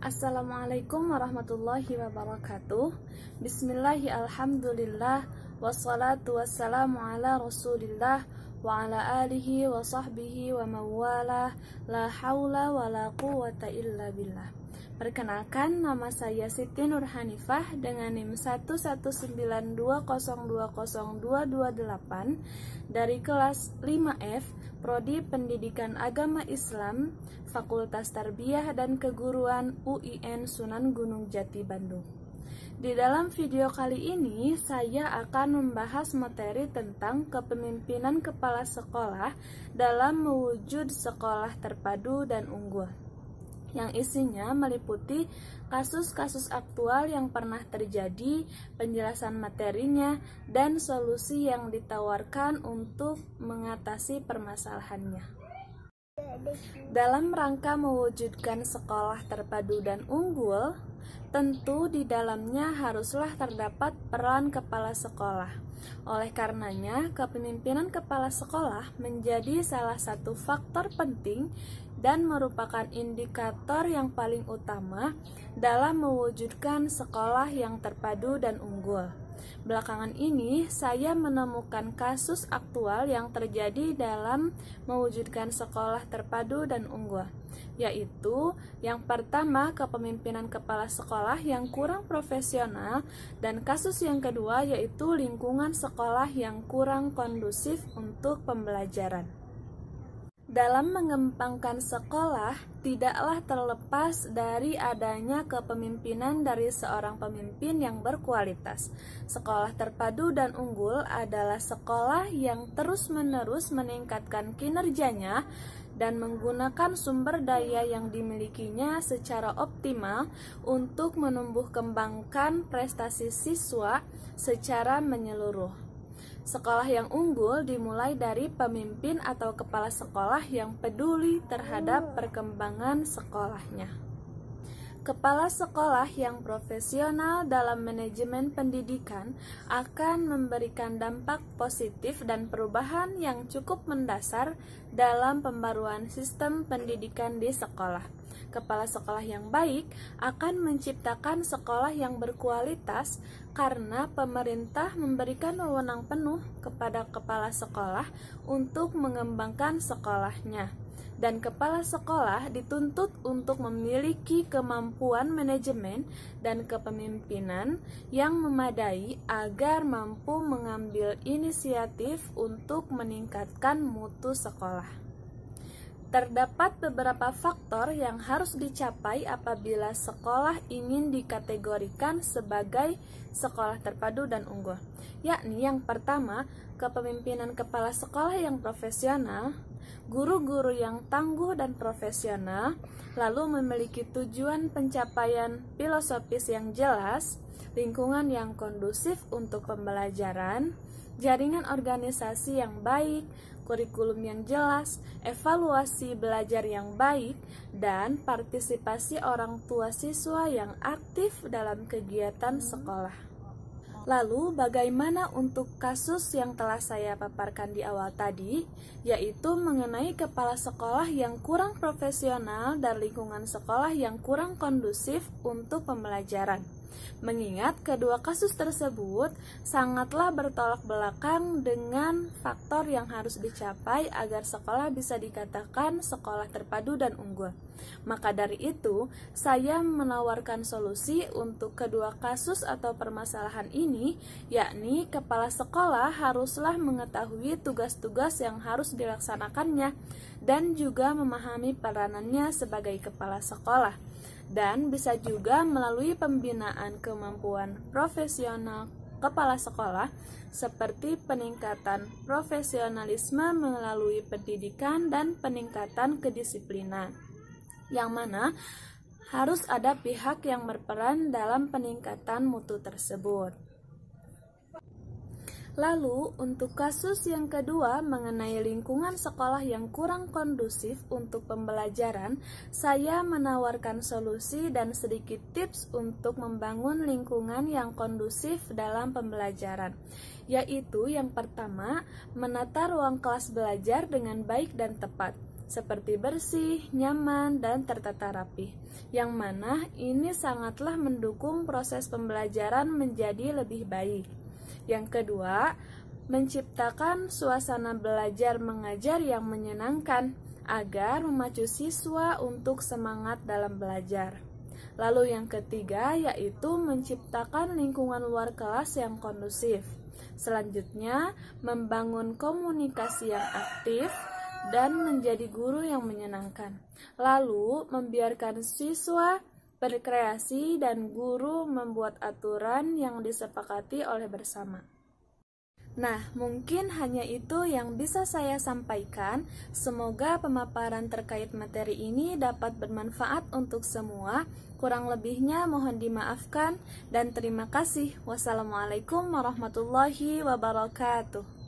Assalamualaikum warahmatullahi wabarakatuh. Bismillahi alhamdulillah. Wassalatu wassalamu ala rasulillah wa ala alihi wa sahbihi wa mawala. La hawla wa la quwata illa billah. Perkenalkan, nama saya Siti Nur Hanifah dengan NIM 11902020228 dari kelas 5F Prodi Pendidikan Agama Islam, Fakultas Tarbiyah dan Keguruan UIN Sunan Gunung Jati, Bandung. Di dalam video kali ini, saya akan membahas materi tentang kepemimpinan kepala sekolah dalam mewujud sekolah terpadu dan unggul, yang isinya meliputi kasus-kasus aktual yang pernah terjadi, penjelasan materinya, dan solusi yang ditawarkan untuk mengatasi permasalahannya. Dalam rangka mewujudkan sekolah terpadu dan unggul, tentu di dalamnya haruslah terdapat peran kepala sekolah. Oleh karenanya, kepemimpinan kepala sekolah menjadi salah satu faktor penting dan merupakan indikator yang paling utama dalam mewujudkan sekolah yang terpadu dan unggul. Belakangan ini, saya menemukan kasus aktual yang terjadi dalam mewujudkan sekolah terpadu dan unggul, yaitu yang pertama, kepemimpinan kepala sekolah yang kurang profesional, dan kasus yang kedua yaitu lingkungan sekolah yang kurang kondusif untuk pembelajaran. Dalam mengembangkan sekolah, tidaklah terlepas dari adanya kepemimpinan dari seorang pemimpin yang berkualitas. Sekolah terpadu dan unggul adalah sekolah yang terus-menerus meningkatkan kinerjanya dan menggunakan sumber daya yang dimilikinya secara optimal untuk menumbuh kembangkan prestasi siswa secara menyeluruh. Sekolah yang unggul dimulai dari pemimpin atau kepala sekolah yang peduli terhadap perkembangan sekolahnya. Kepala sekolah yang profesional dalam manajemen pendidikan akan memberikan dampak positif dan perubahan yang cukup mendasar dalam pembaruan sistem pendidikan di sekolah. Kepala sekolah yang baik akan menciptakan sekolah yang berkualitas karena pemerintah memberikan wewenang penuh kepada kepala sekolah untuk mengembangkan sekolahnya. Dan kepala sekolah dituntut untuk memiliki kemampuan manajemen dan kepemimpinan yang memadai agar mampu mengambil inisiatif untuk meningkatkan mutu sekolah. Terdapat beberapa faktor yang harus dicapai apabila sekolah ingin dikategorikan sebagai sekolah terpadu dan unggul, yakni yang pertama, kepemimpinan kepala sekolah yang profesional, guru-guru yang tangguh dan profesional, lalu memiliki tujuan pencapaian filosofis yang jelas, lingkungan yang kondusif untuk pembelajaran, jaringan organisasi yang baik, kurikulum yang jelas, evaluasi belajar yang baik, dan partisipasi orang tua siswa yang aktif dalam kegiatan sekolah. Lalu, bagaimana untuk kasus yang telah saya paparkan di awal tadi, yaitu mengenai kepala sekolah yang kurang profesional dan lingkungan sekolah yang kurang kondusif untuk pembelajaran? Mengingat kedua kasus tersebut sangatlah bertolak belakang dengan faktor yang harus dicapai agar sekolah bisa dikatakan sekolah terpadu dan unggul. Maka dari itu, saya menawarkan solusi untuk kedua kasus atau permasalahan ini, yakni kepala sekolah haruslah mengetahui tugas-tugas yang harus dilaksanakannya dan juga memahami peranannya sebagai kepala sekolah. Dan bisa juga melalui pembinaan kemampuan profesional kepala sekolah seperti peningkatan profesionalisme melalui pendidikan dan peningkatan kedisiplinan, yang mana harus ada pihak yang berperan dalam peningkatan mutu tersebut. Lalu, untuk kasus yang kedua mengenai lingkungan sekolah yang kurang kondusif untuk pembelajaran, saya menawarkan solusi dan sedikit tips untuk membangun lingkungan yang kondusif dalam pembelajaran, yaitu yang pertama, menata ruang kelas belajar dengan baik dan tepat. seperti bersih, nyaman, dan tertata rapi, yang mana ini sangatlah mendukung proses pembelajaran menjadi lebih baik. Yang kedua, menciptakan suasana belajar mengajar yang menyenangkan agar memacu siswa untuk semangat dalam belajar. Lalu yang ketiga yaitu menciptakan lingkungan luar kelas yang kondusif. Selanjutnya, membangun komunikasi yang aktif dan menjadi guru yang menyenangkan. Lalu, membiarkan siswa berkreasi dan guru membuat aturan yang disepakati oleh bersama. Nah, mungkin hanya itu yang bisa saya sampaikan. Semoga pemaparan terkait materi ini dapat bermanfaat untuk semua. Kurang lebihnya mohon dimaafkan dan terima kasih. Wassalamualaikum warahmatullahi wabarakatuh.